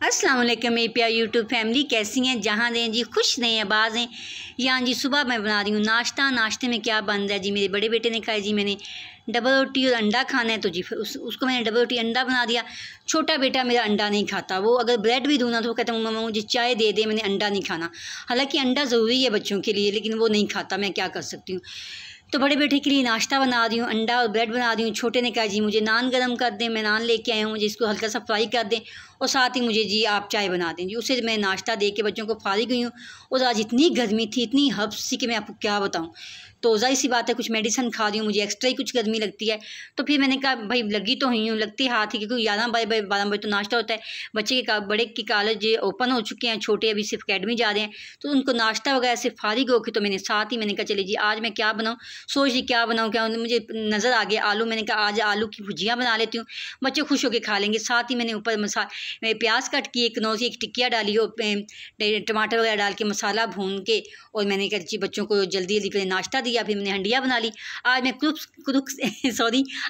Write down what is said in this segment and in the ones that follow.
अस्सलाम वालेकुम मेरी प्यारी यूट्यूब फैमिली, कैसी हैं? जहाँ दें जी, खुश रहें, आबाद हैं। यहाँ जी सुबह मैं बना रही हूँ नाश्ता। नाश्ते में क्या बन रहा है जी? मेरे बड़े बेटे ने कहा जी मैंने डबल रोटी और अंडा खाना है, तो जी फिर उसको मैंने डबल रोटी अंडा बना दिया। छोटा बेटा मेरा अंडा नहीं खाता, वो अगर ब्रेड भी दूँ ना तो वो कहता है मम्मा मुझे चाय दे दे, मैंने अंडा नहीं खाना। हालांकि अंडा ज़रूरी है बच्चों के लिए, लेकिन वो नहीं खाता, मैं क्या कर सकती हूँ। तो बड़े बेटे के लिए नाश्ता बना रही हूँ, अंडा और ब्रेड बना रही हूँ। छोटे ने कहा जी मुझे नान गरम कर दें, मैं नान लेके आई हूँ, मुझे इसको हल्का सा फ्राई कर दें और साथ ही मुझे जी आप चाय बना दें जी। उसे मैं नाश्ता दे के बच्चों को फारिग हुई हूँ। और आज इतनी गर्मी थी, इतनी हब्स थी कि मैं आपको क्या बताऊँ। तो ज़ाहिर सी बात है कुछ मेडिसिन खा रही हूँ, मुझे एक्स्ट्रा ही कुछ गर्मी लगती है। तो फिर मैंने कहा भाई लगी तो हुई हूँ, लगती हाथ ही, क्योंकि 11 बजे तो नाश्ता होता है। बच्चे के बड़े के कॉलेज ओपन हो चुके हैं, छोटे अभी सिर्फ अकेडमी जा रहे हैं, तो उनको नाश्ता वगैरह से फारिग होकर तो मैंने साथ ही मैंने कहा चले जी आज मैं क्या बनाऊँ, सोच रही क्या बनाऊँ क्या। मुझे नज़र आ गया आलू, मैंने कहा आज आलू की भुजिया बना लेती हूँ, बच्चे खुश होकर खा लेंगे। साथ ही मैंने ऊपर प्याज कट किए, कनौजी एक टिकिया डाली और टमाटर वगैरह डाल के मसाला भून के, और मैंने कहा जी बच्चों को जल्दी जल्दी पहले नाश्ता दिया, फिर मैंने हंडिया बना ली। आज मैं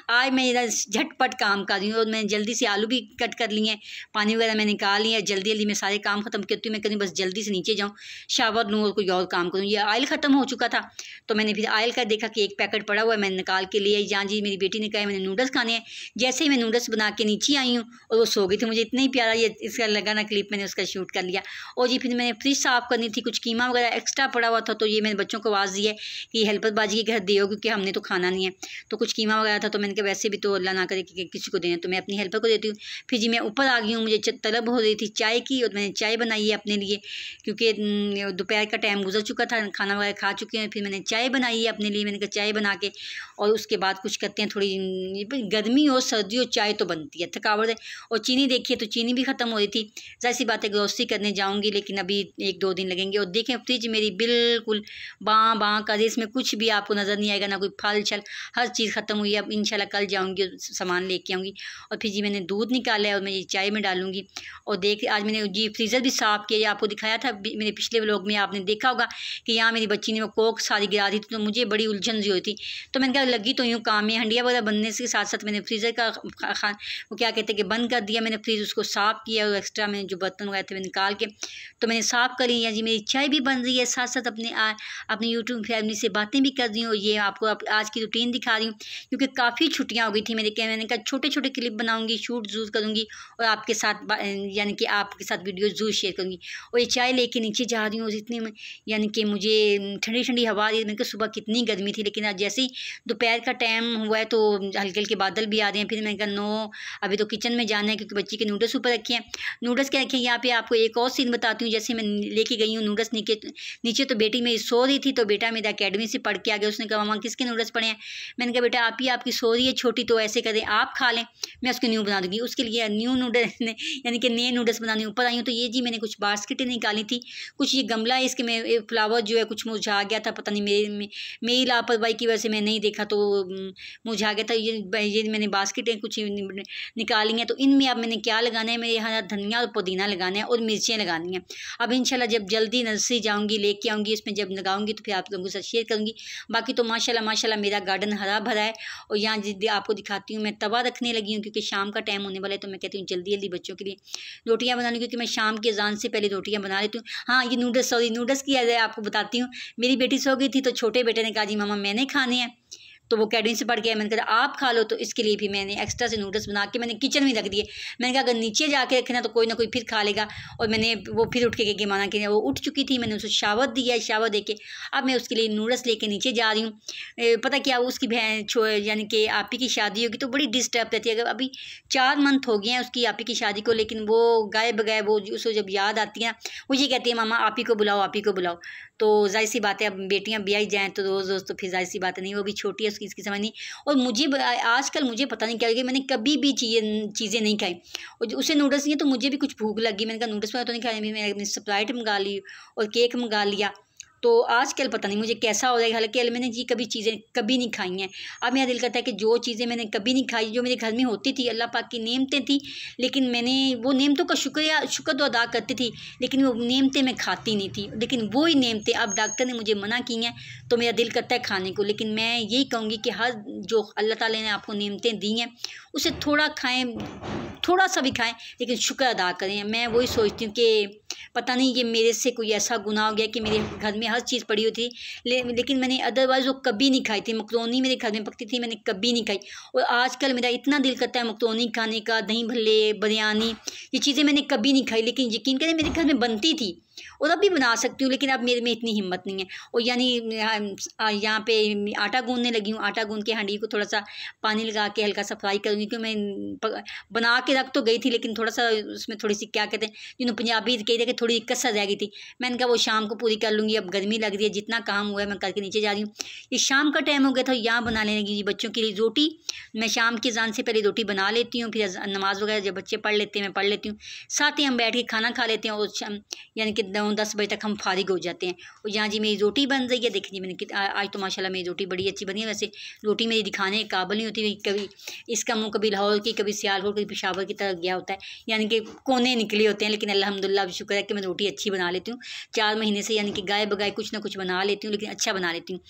आज मैं झटपट काम कर रही हूँ और मैं जल्दी से आलू भी कट कर लिए हैं, पानी वगैरह मैंने निकाल लिया। जल्दी जल्दी मैं सारे काम खत्म करती हूँ, मैं कहीं बस जल्दी से नीचे जाऊँ, शावर लूँ और कोई और काम करूँ। ये ऑयल ख़त्म हो चुका था, तो मैंने फिर ऑयल का देखा कि एक पैकेट पड़ा हुआ है, मैंने निकाल के लिए। जहाँ जी मेरी बेटी ने कहा मैंने नूडल्स खाने हैं, जैसे ही मैं नूडल्स बना के नीचे आई हूँ और वो सो गई थी। मुझे इतना ही प्यारा ये इसका लगा ना क्लिप, मैंने उसका शूट कर लिया। और जी फिर मैंने फ्रिज साफ़ करनी थी, कुछ कीमा वगैरह एक्स्ट्रा पड़ा हुआ था, तो ये मैंने बच्चों को आवाज़ दी है कि हेल्पर बाजी के घर दियो, क्योंकि हमने तो खाना नहीं है। तो कुछ कीमा वगैरह था, तो मैंने कहा वैसे भी तो अल्लाह ना करे कि किसी को देना, तो मैं अपनी हेल्पर को देती हूँ। फिर जी मैं ऊपर आ गई हूँ, मुझे तलब हो रही थी चाय की, और मैंने चाय बनाई है अपने लिए, क्योंकि दोपहर का टाइम गुजर चुका था, खाना वगैरह खा चुके हैं। फिर मैंने चाय बनाई है अपने लिए, मैंने कहा चाय बना के और उसके बाद कुछ करते हैं। थोड़ी गर्मी हो सर्दी हो चाय तो बनती है, थकावट है। और चीनी देखिए तो चीनी भी ख़त्म हो रही थी। जाहिर सी बात है ग्रोसरी करने जाऊँगी, लेकिन अभी 1-2 दिन लगेंगे। और देखें फ्रिज मेरी बिल्कुल बाँ बाँ कर, इसमें कुछ भी आपको नज़र नहीं आएगा, ना कोई फल छल, हर चीज़ ख़त्म हुई है। अब इंशाल्लाह कल जाऊँगी सामान लेके आऊँगी। और फिर जी मैंने दूध निकाला है और मैं ये चाय में डालूँगी। और देख आज मैंने जी फ्रीज़र भी साफ़ किया, आपको दिखाया था मेरे पिछले व्लॉग में, आपने देखा होगा कि यहाँ मेरी बच्ची ने वो कोक सारी गिरा दी थी, तो मुझे बड़ी उलझन सी हुई थी। तो मैंने कहा लगी तो यूँ काम में, हंडिया वगैरह बनने के साथ साथ मैंने फ्रीज़र का वो क्या कहते हैं कि बंद कर दिया। मैंने फ्रीज उसको साफ़ किया और एक्स्ट्रा मैंने जो बर्तन वगैरह थे निकाल के तो मैंने साफ़ करी है। जी मेरी चाय भी बन रही है, साथ साथ अपनी यूट्यूब फैमिली से बातें भी कर रही हूँ। ये आपको आज की रूटीन दिखा रही हूँ, क्योंकि काफ़ी छुट्टियाँ हो गई थी मेरे के। मैंने कहा छोटे छोटे क्लिप बनाऊँगी, शूट ज़रूर करूँगी और आपके साथ यानी कि आपके साथ वीडियो ज़रूर शेयर करूँगी। और ये चाय लेके नीचे जा रही हूँ, इतनी यानी कि मुझे ठंडी ठंडी हवा आ रही है। मैंने कहा सुबह कितनी गर्मी थी, लेकिन आज जैसे ही दोपहर का टाइम हुआ है तो हल्के हल्के बादल भी आ रहे हैं। फिर मैंने कहा नो अभी तो किचन में जाना है, क्योंकि बच्ची के नूडल्स ऊपर रखे हैं। नूडल्स क्या रखे हैं यहाँ पे, आपको एक और सीन बताती हूँ। जैसे मैं लेके गई हूँ नूडल्स नीचे तो बेटी मेरी सो रही थी, तो बेटा मेरा अकेडमी से पढ़ के आ गया। उसने कहा मम्मा किसके नूडल्स पड़े हैं? मैंने कहा बेटा आप ही, आपकी सो रही है छोटी, तो ऐसे करें आप खा लें, मैं उसको न्यू बना दूँगी। उसके लिए न्यू नूडल्स यानी कि नए नूडल्स बनाने ऊपर आई हूँ। तो ये जी मैंने कुछ बास्केटें निकाली थी, कुछ ये गमला है, इसके में फ्लावर जो है कुछ मुरझा गया था, पता नहीं मेरी लापरवाही की वजह से मैं नहीं देखा तो मुरझा गया था। ये मैंने बास्केटें कुछ निकाली हैं। तो इनमें अब मैंने क्या लगाना है, मेरे यहाँ धनिया और पुदीना लगाना है और मिर्चें लगानी हैं। अब इंशाल्लाह जब जल्दी नर्सरी जाऊँगी लेके आऊँगी, इसमें जब लगाऊँगी तो फिर आप लोगों के साथ शेयर करूँगी। बाकी तो माशाल्लाह मेरा गार्डन हरा भरा है। और यहाँ आपको दिखाती हूँ, मैं तवा रखने लगी हूँ, क्योंकि शाम का टाइम होने वाला है। तो मैं कहती हूँ जल्दी जल्दी बच्चों के लिए रोटियाँ बना लूँ, क्योंकि मैं शाम के अज़ान से पहले रोटियाँ बना लेती हूँ। हाँ ये नूडल्स की आपको बताती हूँ। मेरी बेटी सो गई थी, तो छोटे बेटे ने कहा जी मामा मैंने खाने हैं, तो वो अकेडमी से पढ़ गया। मैंने कहा आप खा लो, तो इसके लिए भी मैंने एक्स्ट्रा से नूडल्स बना के मैंने किचन में रख दिए। मैंने कहा अगर नीचे जाके रखना तो कोई ना कोई फिर खा लेगा। और मैंने वो फिर उठ के माना कि वो उठ चुकी थी, मैंने उसको शावर दिया। शावर दे के अब मैं उसके लिए नूडल्स लेके नीचे जा रही हूँ। पता क्या उसकी बहन यानी कि आप ही की शादी होगी तो बड़ी डिस्टर्ब रहती है। अगर अभी 4 मंथ हो गए हैं उसकी आप ही की शादी को, लेकिन वो गायब वो उसको जब याद आती है वो ये कहती है मामा आप ही को बुलाओ, आप ही को बुलाओ। तो जाहिर सी बात है अब बेटियां ब्याही जाएँ तो रोज़ रोज़ तो फिर जाहिर सी बात नहीं, वो भी छोटी है, उसकी इसकी समझ नहीं। और मुझे आजकल मुझे पता नहीं क्या है कि मैंने कभी भी चीज़ें नहीं खाई। और उसे नूडल्स नहीं है तो मुझे भी कुछ भूख लगी, मैंने कहा नूडल्स वगैरह तो नहीं खाए, मैंने स्प्राइट मंगा ली और केक मंगा लिया। तो आजकल पता नहीं मुझे कैसा हो रहा है। हालांकि मैंने जी कभी चीज़ें कभी नहीं खाई हैं। अब मेरा दिल करता है कि जो चीज़ें मैंने कभी नहीं खाई, जो मेरे घर में होती थी, अल्लाह पाक की नेमतें थी, लेकिन मैंने वो नेमतों का शुक्र तो अदा करती थी, लेकिन वो नेमतें मैं खाती नहीं थी। लेकिन वही नेमतें अब डॉक्टर ने मुझे मना की हैं, तो मेरा दिल करता है खाने को। लेकिन मैं यही कहूँगी कि हर जो अल्लाह ताला ने आपको नेमतें दी हैं उसे थोड़ा खाएँ, थोड़ा सा भी खाएं लेकिन शुक्र अदा करें। मैं वही सोचती हूँ कि पता नहीं ये मेरे से कोई ऐसा गुनाह हो गया कि मेरे घर में हर चीज़ पड़ी हुई थी, लेकिन मैंने अदरवाइज़ वो कभी नहीं खाई थी। मकरोनी मेरे घर में पकती थी, मैंने कभी नहीं खाई। और आजकल मेरा इतना दिल करता है मकरोनी खाने का, दही भल्ले, बिरयानी, ये चीज़ें मैंने कभी नहीं खाई, लेकिन यकीन करें मेरे घर में बनती थी और अब भी बना सकती हूँ, लेकिन अब मेरे में इतनी हिम्मत नहीं है। और यानी यहाँ पे आटा गूँधने लगी हूँ। आटा गूँध के हांडी को थोड़ा सा पानी लगा के हल्का सा फ्राई करूँगी, क्योंकि मैं बना के रख तो गई थी, लेकिन थोड़ा सा उसमें थोड़ी सी क्या कहते हैं जिन्होंने पंजाबी कही थी कि थोड़ी कसर रह गई थी। मैंने कहा वो शाम को पूरी कर लूँगी। अब गर्मी लग रही है, जितना काम हुआ है मैं करके नीचे जा रही हूँ। ये शाम का टाइम हो गया था, यहाँ बना लेने की बच्चों के लिए रोटी। मैं शाम की अज़ान से पहले रोटी बना लेती हूँ, फिर नमाज़ वगैरह जब बच्चे पढ़ लेते हैं मैं पढ़ लेती हूँ, साथ ही हम बैठ के खाना खा लेते हैं। और यानी कि 9-10 बजे तक हम फारिग हो जाते हैं। और यहाँ जी मेरी रोटी बन रही है, देखिए जी मैंने आज तो माशाल्लाह मेरी रोटी बड़ी अच्छी बनी है। वैसे रोटी मेरी दिखाने के काबिल नहीं होती, कभी इसका मुँह कभी लाहौर की, कभी सियालकोट, कभी पेशावर की तरफ गया होता है, यानी कि कोने निकले होते हैं। लेकिन अल्हम्दुलिल्लाह शुक्र है कि मैं रोटी अच्छी बना लेती हूँ। 4 महीने से यानी कि गाय बगाए कुछ ना कुछ बना लेती हूँ, लेकिन अच्छा बना लेती हूँ।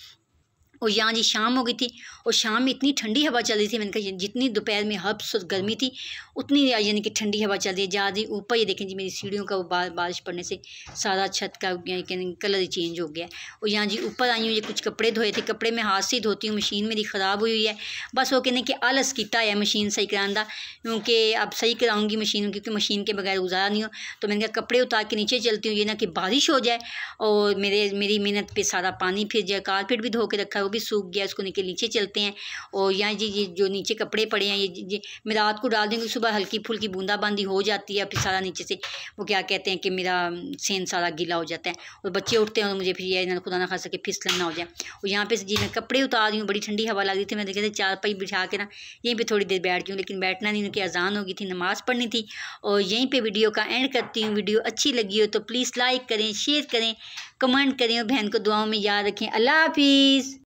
और यहाँ जी शाम हो गई थी और शाम में इतनी ठंडी हवा चल रही थी। मैंने कहा जितनी दोपहर में हब्स गर्मी थी उतनी यानी कि ठंडी हवा चल रही है। जहाँ जी ऊपर ये देखें जी मेरी सीढ़ियों का वो बारिश पड़ने से सारा छत का यानी कलर ही चेंज हो गया। और यहाँ जी ऊपर आई हूँ, ये कुछ कपड़े धोए थे, कपड़े मैं हाथ से धोती हूँ, मशीन मेरी ख़राब हुई है। बस वो कहने कि आलस किया है मशीन सही करांदा, क्योंकि अब सही कराऊँगी मशीन, क्योंकि मशीन के बगैर गुजारा नहीं हो। तो मैंने कहा कपड़े उतार के नीचे चलती हूँ, ये ना कि बारिश हो जाए और मेरी मेहनत पे सारा पानी फिर जाए। कारपेट भी धो के रखा है, वो भी सूख गया, उसको के नीचे चलते हैं। और यहाँ जी ये जो नीचे कपड़े पड़े हैं ये मैं रात को डाल दूँगी, सुबह हल्की फुल्की बूंदाबांदी हो जाती है, फिर सारा नीचे से वो क्या कहते हैं कि मेरा सेन सारा गीला हो जाता है। और बच्चे उठते हैं और मुझे फिर ये खुदा ना खासा कि फिसलन ना हो जाए। और यहाँ पे जी मैं कपड़े उतार रही हूँ, बड़ी ठंडी हवा लग रही थी। मैं देखे थे चारपाई बिछा के ना यहीं पर थोड़ी देर बैठ गई, लेकिन बैठना नहीं, उनकी अजान हो गई थी, नमाज़ पढ़नी थी। और यहीं पर वीडियो का एंड करती हूँ। वीडियो अच्छी लगी हो तो प्लीज़ लाइक करें, शेयर करें, कमेंट करें और बहन को दुआओं में याद रखें। अल्लाह हाफिज़।